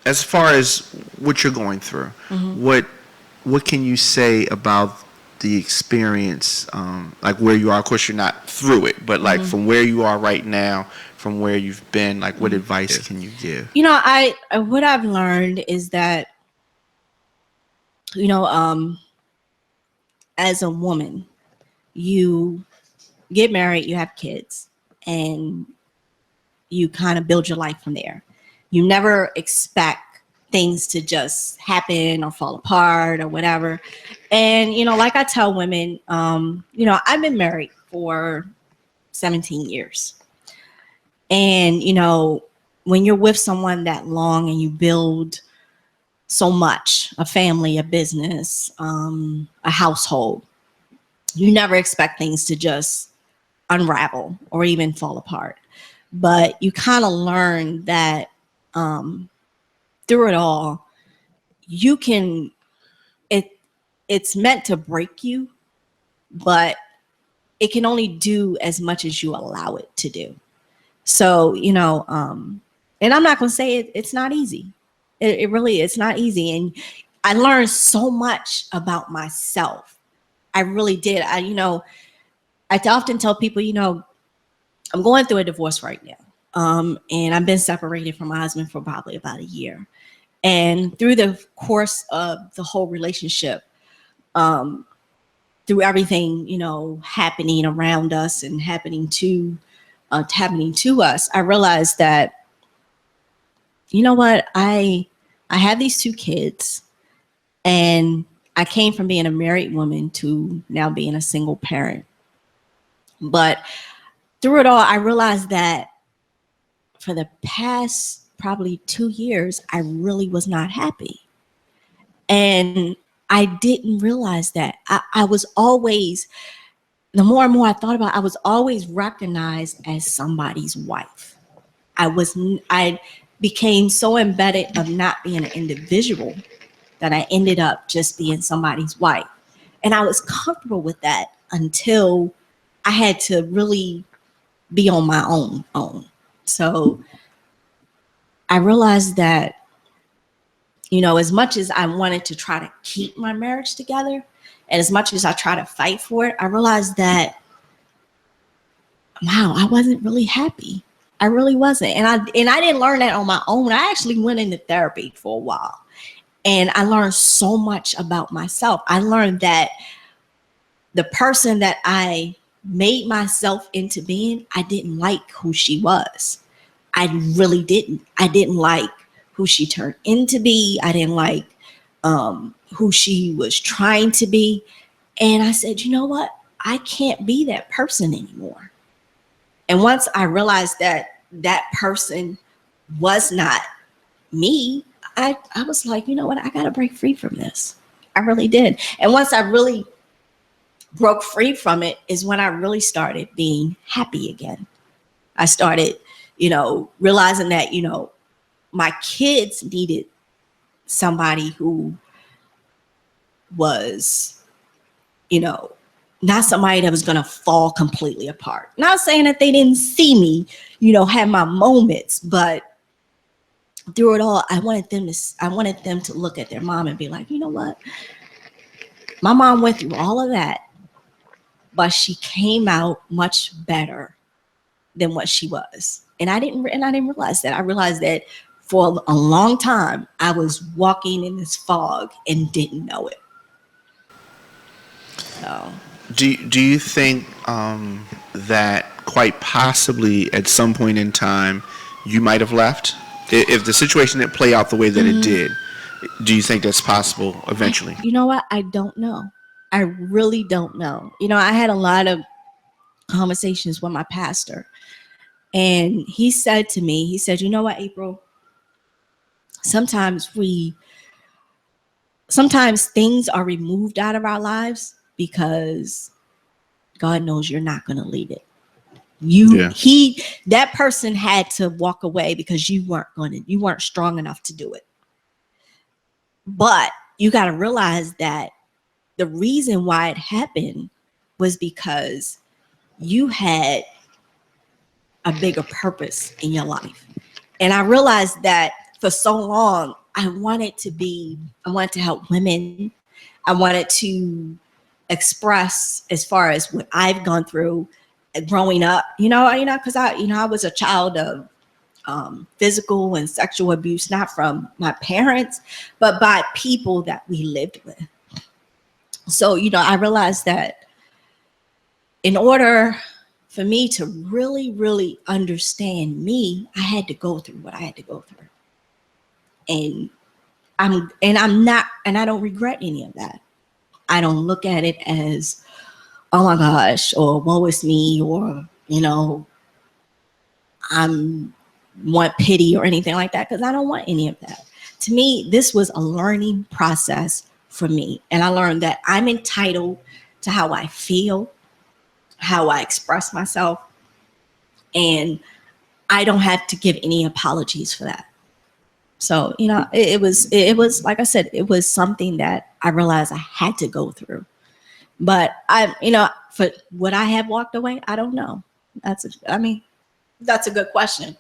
as far as what you're going through, what can you say about the experience, like where you are? Of course, you're not through it, but like from where you are right now, from where you've been, like what advice can you give? You know, what I've learned is that, you know, as a woman, you get married, you have kids, and you kind of build your life from there. You never expect things to just happen or fall apart or whatever. And, you know, like I tell women, you know, I've been married for 17 years. And, you know, when you're with someone that long and you build so much, a family, a business, a household, you never expect things to just unravel or even fall apart. But you kind of learn that through it all, you can, it's meant to break you, but it can only do as much as you allow it to do. So, you know, and I'm not going to say it's not easy. It really, it's not easy. And I learned so much about myself. I really did. You know, I often tell people, you know, I'm going through a divorce right now. And I've been separated from my husband for probably about a year. And through the course of the whole relationship, through everything, you know, happening around us and happening to us, I realized that, you know what, I have these two kids, and I came from being a married woman to now being a single parent. But through it all, I realized that for the past probably 2 years, I really was not happy. And I didn't realize that. I was always, the more and more I thought about it, I was always recognized as somebody's wife. I became so embedded of not being an individual that I ended up just being somebody's wife. And I was comfortable with that until I had to really be on my own. So I realized that, you know, as much as I wanted to try to keep my marriage together, and as much as I try to fight for it, I realized that, wow, I wasn't really happy. I really wasn't. And I didn't learn that on my own. I actually went into therapy for a while. And I learned so much about myself. I learned that the person that I made myself into being, I didn't like who she was. I really didn't. I didn't like who she turned into be. I didn't like who she was trying to be. And I said, you know what? I can't be that person anymore. And once I realized that that person was not me, I was like, you know what? I got to break free from this. I really did. And once I really broke free from it is when I really started being happy again. I started, you know, realizing that, you know, my kids needed somebody who was, you know, not somebody that was going to fall completely apart. Not saying that they didn't see me, you know, have my moments, but through it all, I wanted them to look at their mom and be like, you know what? My mom went through all of that, but she came out much better than what she was. And I didn't realize that. I realized that for a long time, I was walking in this fog and didn't know it. So, Do you think that quite possibly at some point in time you might have left? If the situation didn't play out the way that it did, do you think that's possible eventually? You know what? I don't know. I really don't know. You know, I had a lot of conversations with my pastor, and he said to me, he said, you know what, April? Sometimes things are removed out of our lives because God knows you're not going to lead it. That person had to walk away because you weren't strong enough to do it. But you got to realize that the reason why it happened was because you had a bigger purpose in your life. And I realized that for so long, I wanted to help women. I wanted to express as far as what I've gone through growing up, because I was a child of physical and sexual abuse, not from my parents, but by people that we lived with. So, I realized that in order for me to really, really understand me, I had to go through what I had to go through. And I don't regret any of that. I don't look at it as, oh my gosh, or woe is me, or, I'm want pity or anything like that, because I don't want any of that. To me, this was a learning process for me. And I learned that I'm entitled to how I feel, how I express myself, and I don't have to give any apologies for that. So, it was like I said, it was something that I realized I had to go through. But for would I have walked away? I don't know. That's a good question.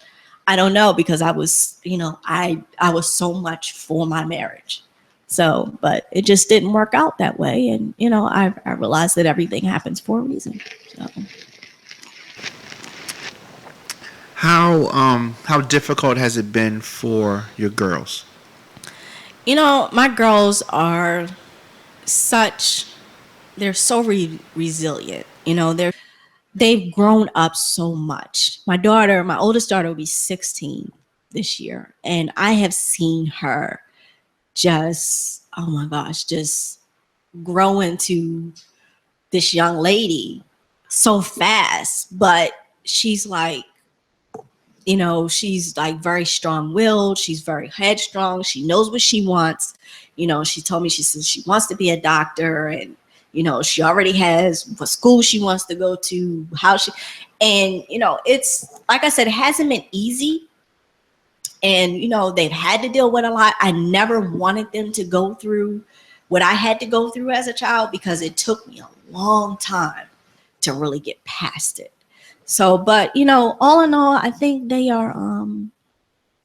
I don't know, because I was, I was so much for my marriage. So, but it just didn't work out that way. And, I realized that everything happens for a reason. So. How difficult has it been for your girls? My girls are they're so resilient. They've grown up so much. My oldest daughter will be 16 this year, and I have seen her just, oh my gosh, just grow into this young lady so fast. But she's like, she's like very strong-willed. She's very headstrong. She knows what she wants. She told me, she says she wants to be a doctor, and she already has what school she wants to go to, and it's like I said, it hasn't been easy. And they've had to deal with a lot. I never wanted them to go through what I had to go through as a child, because it took me a long time to really get past it. So, but all in all, I think they are,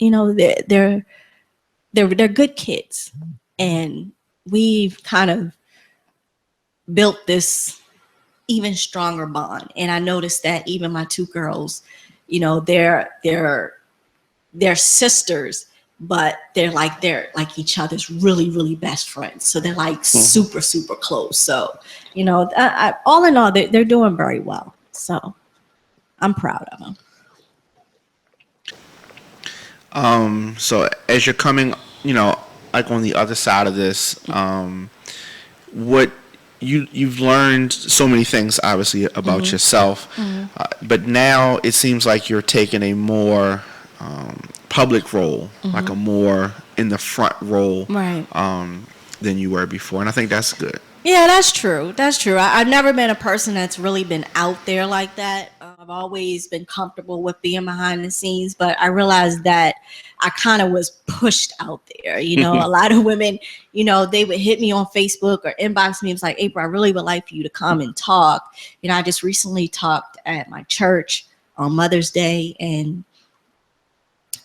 they're good kids, and we've kind of built this even stronger bond. And I noticed that even my two girls, they're sisters, but they're like each other's really, really best friends. So they're like super, super close. So, all in all, they're doing very well. So I'm proud of them. So as you're coming, like on the other side of this, what you've learned so many things, obviously, about yourself, but now it seems like you're taking a more public role, like a more in the front role, Right. Than you were before, and I think that's good. Yeah, that's true. That's true. I've never been a person that's really been out there like that. I've always been comfortable with being behind the scenes, but I realized that I kind of was pushed out there. A lot of women, they would hit me on Facebook or inbox me. It was like, April, I really would like for you to come and talk. I just recently talked at my church on Mother's Day, and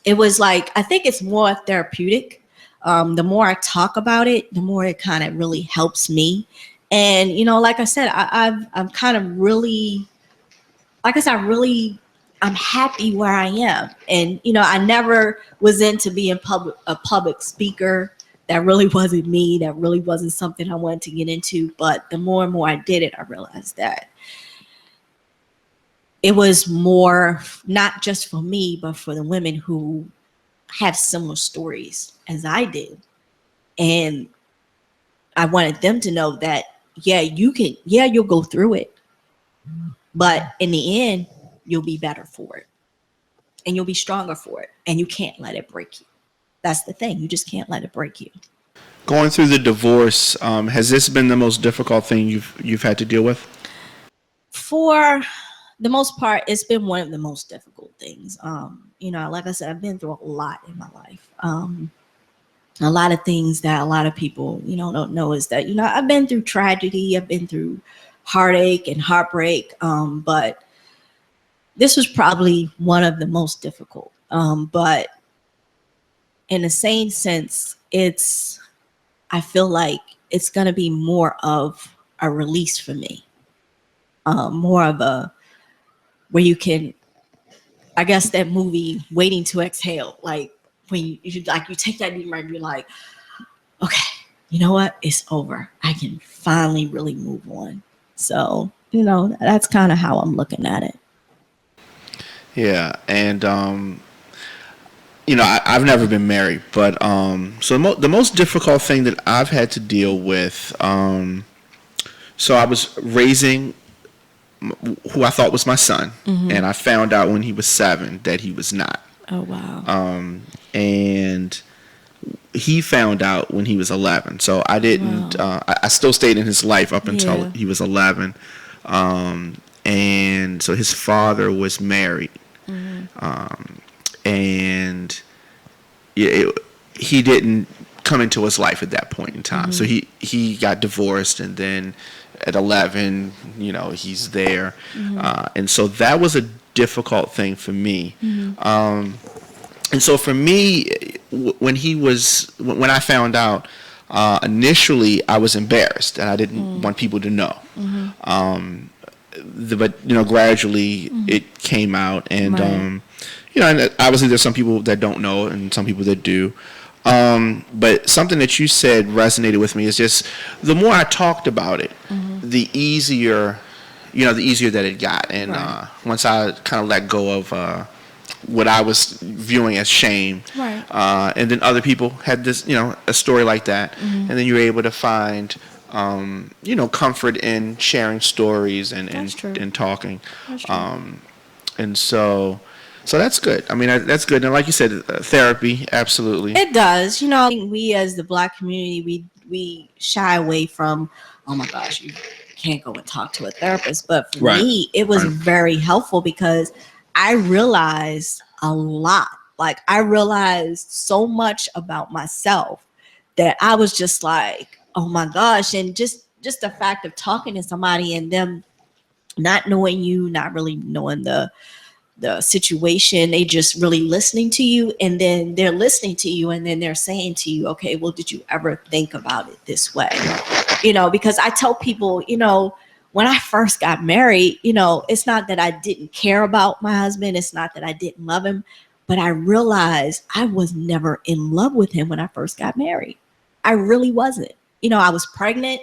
it was like, I think it's more therapeutic. The more I talk about it, the more it kind of really helps me. And, like I said, I'm kind of really, like I said, I'm happy where I am. And, I never was into being a public speaker. That really wasn't me. That really wasn't something I wanted to get into. But the more and more I did it, I realized that it was more not just for me, but for the women who have similar stories as I did. And I wanted them to know that, you'll go through it, but in the end, you'll be better for it, and you'll be stronger for it, and you can't let it break you. That's the thing. You just can't let it break you. Going through the divorce, has this been the most difficult thing you've had to deal with? For the most part, it's been one of the most difficult things. Like I said, I've been through a lot in my life. A lot of things that a lot of people, don't know is that, I've been through tragedy. I've been through heartache and heartbreak. But this was probably one of the most difficult. But in the same sense, I feel like it's going to be more of a release for me, more of a, where you can, I guess that movie Waiting to Exhale, like when you like, you take that deep breath, you're like, okay, you know what? It's over. I can finally really move on. So, that's kind of how I'm looking at it. Yeah, and I've never been married, but so the most difficult thing that I've had to deal with, so I was raising who I thought was my son, and I found out when he was 7 that he was not. Oh, wow. And he found out when he was 11. So I didn't. Wow. I still stayed in his life up until Yeah. he was 11. And so his father was married, and he didn't come into his life at that point in time. So he got divorced, and then at 11, he's there, and so that was a difficult thing for me. And so for me, when I found out, initially I was embarrassed and I didn't want people to know. But gradually it came out, and Right. And obviously there's some people that don't know and some people that do. But something that you said resonated with me is just the more I talked about it, the easier, that it got. And Right. once I kind of let go of what I was viewing as shame, Right. and then other people had this, a story like that, and then you're able to find, comfort in sharing stories and That's true. and talking, That's true. and so that's good. I mean, that's good. And like you said, therapy, absolutely. It does. I think we as the Black community, we shy away from, oh my gosh, you can't go and talk to a therapist. But for Right. me, it was Right. very helpful because I realized a lot. Like, I realized so much about myself that I was just like, oh my gosh. And just the fact of talking to somebody and them not knowing you, not really knowing the situation, they just really listening to you, and then they're listening to you, and then they're saying to you, okay, well, did you ever think about it this way? Because I tell people, when I first got married, it's not that I didn't care about my husband, it's not that I didn't love him, but I realized I was never in love with him when I first got married. I really wasn't. I was pregnant.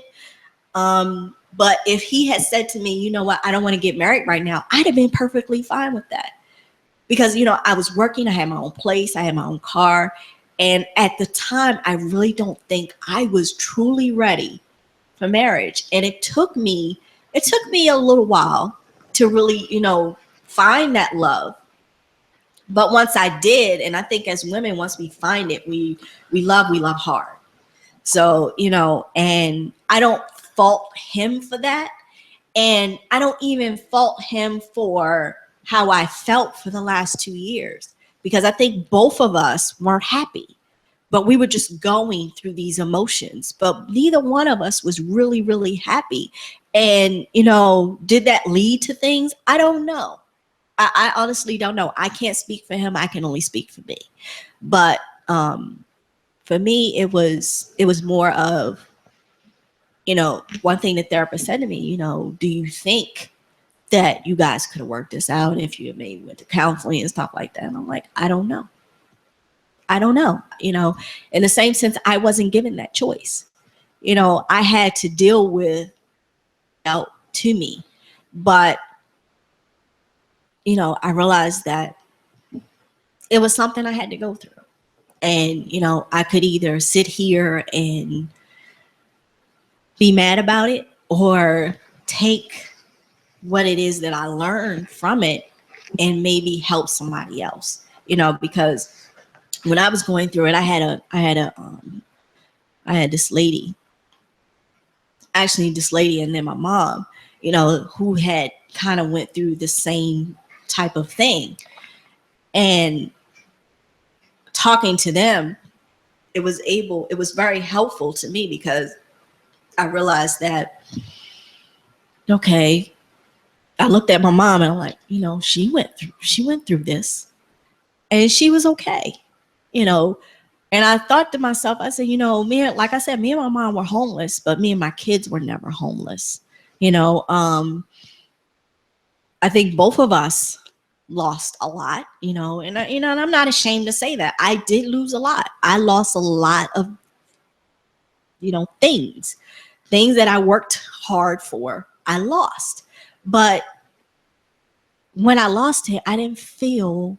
But if he had said to me, you know what, I don't want to get married right now, I'd have been perfectly fine with that. Because, I was working, I had my own place, I had my own car. And at the time, I really don't think I was truly ready for marriage. And it took me a little while to really, find that love. But once I did, and I think as women, once we find it, we love hard. So, and I don't fault him for that. And I don't even fault him for how I felt for the last 2 years, because I think both of us weren't happy, but we were just going through these emotions. But neither one of us was really, really happy. And, did that lead to things? I don't know. I honestly don't know. I can't speak for him. I can only speak for me. But for me, it was more of, one thing the therapist said to me, do you think that you guys could have worked this out if you maybe went to counseling and stuff like that? And I'm like, I don't know. I don't know. In the same sense, I wasn't given that choice. I had to deal with out to me. But, I realized that it was something I had to go through. And, I could either sit here and be mad about it, or take what it is that I learned from it and maybe help somebody else, because when I was going through it, I had this lady, and then my mom, who had kind of went through the same type of thing. And talking to them, it was very helpful to me, because I realized that, okay, I looked at my mom and I'm like, she went through this and she was okay. You know, And I thought to myself, I said, like I said, me and my mom were homeless, but me and my kids were never homeless. I think both of us lost a lot, and I'm not ashamed to say that I did lose a lot. I lost a lot of, things that I worked hard for. I lost, but when I lost it, I didn't feel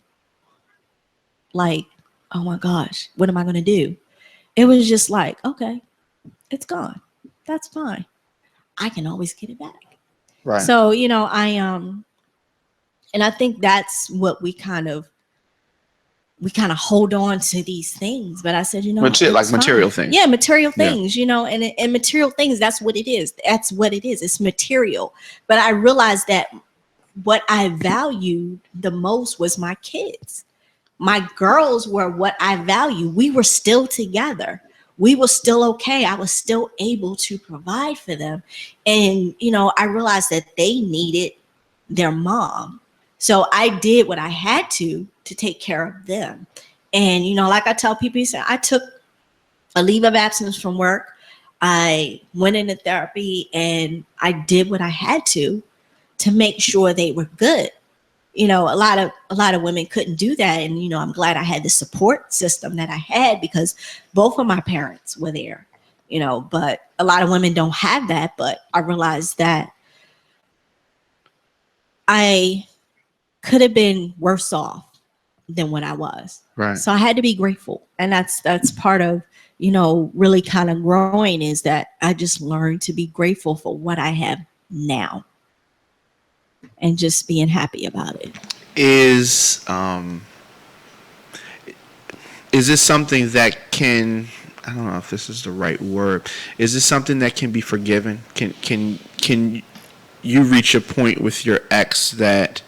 like, oh my gosh, what am I going to do? It was just like, okay, it's gone. That's fine. I can always get it back. Right. So, and I think that's what we kind of hold on to these things. But I said, like material things. Yeah, material things, and material things, that's what it is. That's what it is. It's material. But I realized that what I valued the most was my kids. My girls were what I value. We were still together. We were still okay. I was still able to provide for them. And, I realized that they needed their mom. So I did what I had to take care of them. And, like I tell people, I took a leave of absence from work. I went into therapy and I did what I had to make sure they were good. A lot of women couldn't do that. And, I'm glad I had the support system that I had because both of my parents were there, but a lot of women don't have that. But I realized that I could have been worse off than what I was. Right. So I had to be grateful. And that's part of, really kind of growing, is that I just learned to be grateful for what I have now and just being happy about it. Is this something that can, I don't know if this is the right word, is this something that can be forgiven? Can you reach a point with your ex that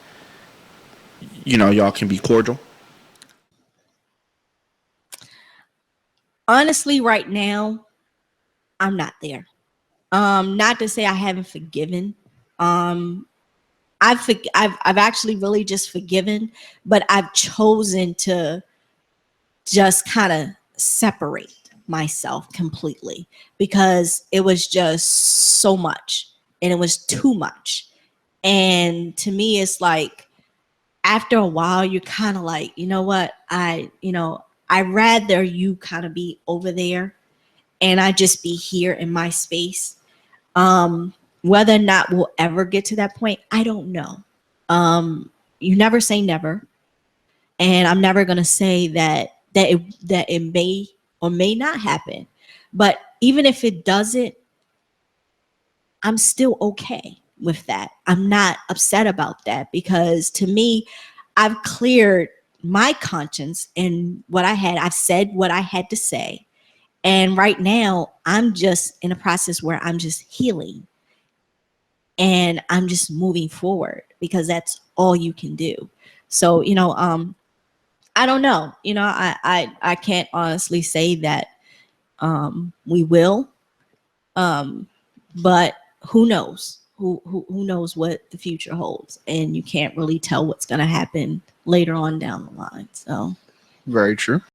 y'all can be cordial? Honestly, right now, I'm not there. Not to say I haven't forgiven. I've actually really just forgiven, but I've chosen to just kind of separate myself completely because it was just so much and it was too much. And to me, it's like after a while, you're kind of like, you know what? I'd rather you kind of be over there and I just be here in my space. Whether or not we'll ever get to that point, I don't know. You never say never. And I'm never going to say that it may or may not happen. But even if it doesn't, I'm still okay with that. I'm not upset about that because to me, I've cleared my conscience and I've said what I had to say. And right now, I'm just in a process where I'm just healing and I'm just moving forward because that's all you can do. So, I don't know. I can't honestly say that we will, but who knows? Who knows what the future holds? And you can't really tell what's going to happen later on down the line. So very true.